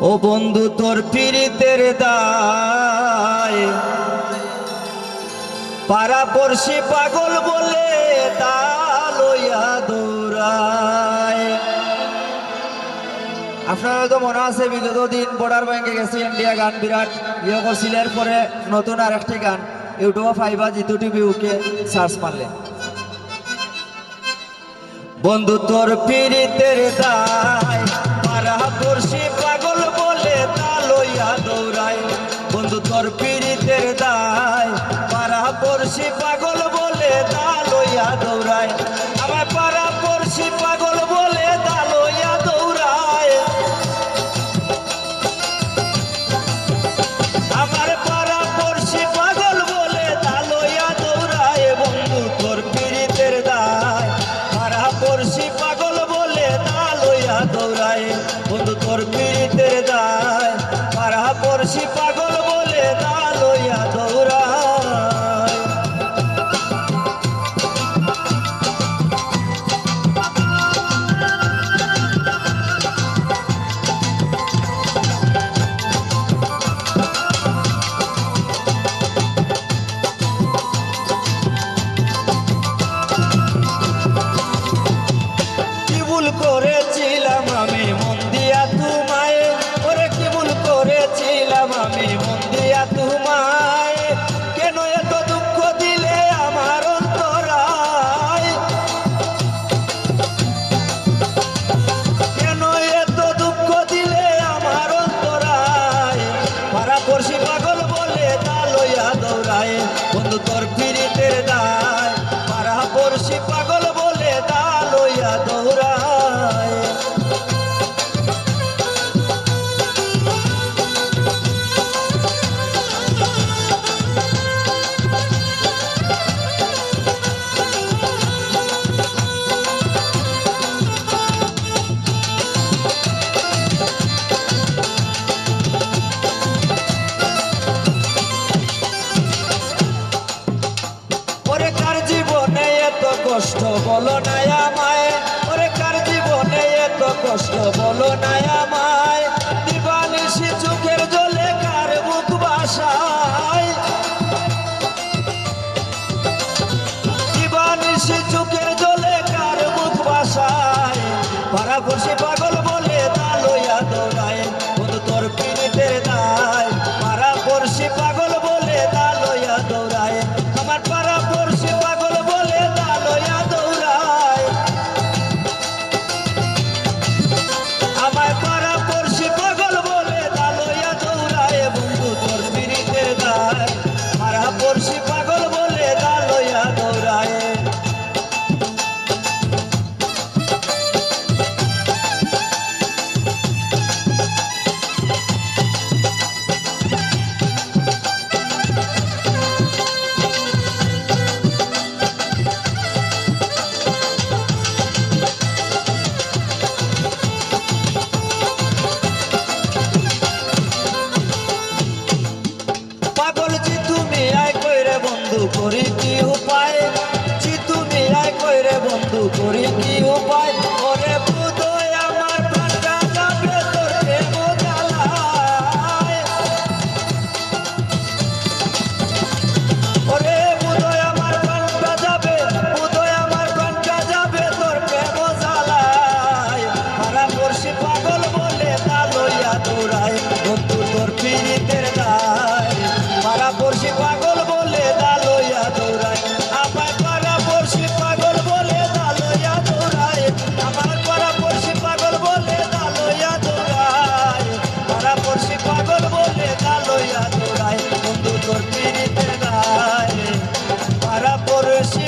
ও বন্ধু তোর পীড়িতের দায় পাড়া পড়শি পাগল বলে তা লইয়া দৌড়ায়। আপনারা তো মনে আছে বিগত দিন বর্ডার ব্যাংকে গেছি ইন্ডিয়া গান বিরাট ইয়ে করছিলের পরে নতুন আরেকটি গান ইউটিউবে পাইবা জিতু টিভি ওকে সার্চ মারলে। বন্ধু তোর পীড়িতের দায় পাড়া পড়শি পাগল বলে তা লইয়া দৌড়ায়। বন্ধু তোর পীড়িতের দায় পাড়া পড়শি পাগল বলে তা লইয়া দৌড়ায়। আমার পাড়া পড়শি পাগল বলে তা লইয়া দৌড়ায়। আমার পাড়া পড়শি পাগল বলে তা লইয়া দৌড়ায়। বন্ধু তোর পীড়িতের দায় পাড়া পড়শি পাগল বলে তা লইয়া দৌড়ায়। বন্ধু তোর পীড়িতের দায় পাড়া পড়শি পাগল বলে তা লইয়া দৌড়ায়। কি ভুল করেছিলাম আমি মন দিয়া তোমায়, ওরে কি ভুল করেছিলাম আমি মন দিয়া তোমায়। কেন এত দুঃখ দিলে আমার অন্তরায়, কেন এত দুঃখ দিলে আমার অন্তরায়। পাড়া পড়শি পাগল বলে তা লইয়া দৌড়ায়। বন্ধু তোর পীড়িতের দায় পাড়া পড়শি পাগল বলে তা লইয়া দৌড়ায়। ওরে কার জীবনে এত কষ্ট বলো না আমায়, ওরে কার জীবনে এত কষ্ট বলো না আমায়। দিবানিশি চোখের জলে কার বুক বাসায়, দিবানিশি চোখের জলে কার বুক বাসায়। পাড়া পড়শি পাগল বলে তা লইয়া দৌড়ায়। বন্ধু তোর পীড়িতের দায় পাড়া পড়শি পাগল বলে তা লইয়া দৌড়ায়। আমার পাড়া পড়শি পাগল বলে তা লইয়া দৌড়ায়। আমার পাড়া পড়শি পাগল বলে তা লইয়া দৌড়ায়। বন্ধু তোর পীড়িতের দায় পাড়া পড়শি পাগল বলে তা লইয়া দৌড়ায়। পাগল তুমি আয় কইরে বন্ধু করি কি উপায়, তুমি আয় কইরে বন্ধু করি কি উপায়। ওরে বুদয় আমার প্রাণটা যাবে তোর প্রেম জ্বালায়, ওরে বুদয় আমার প্রাণটা যাবে, বুদয় আমার প্রাণটা যাবে তোর প্রেম জ্বালায়। পাড়া পড়শি পাগল বলে তা লইয়া দৌড়ায়। বন্ধু তোর পীড়িতের দায় পাড়া পড়শি পাগল বলে তা লইয়া দৌড়ায়। আমার পাড়া পড়শি পাগল বলে তা লইয়া দৌড়ায়। আমার পাড়া পড়শি পাগল বলে তা লইয়া দৌড়ায়। পাড়া পড়শি পাগল বলে তা লইয়া দৌড়ায়। বন্ধু তোর পীড়িতের দায় পাড়া পড়শি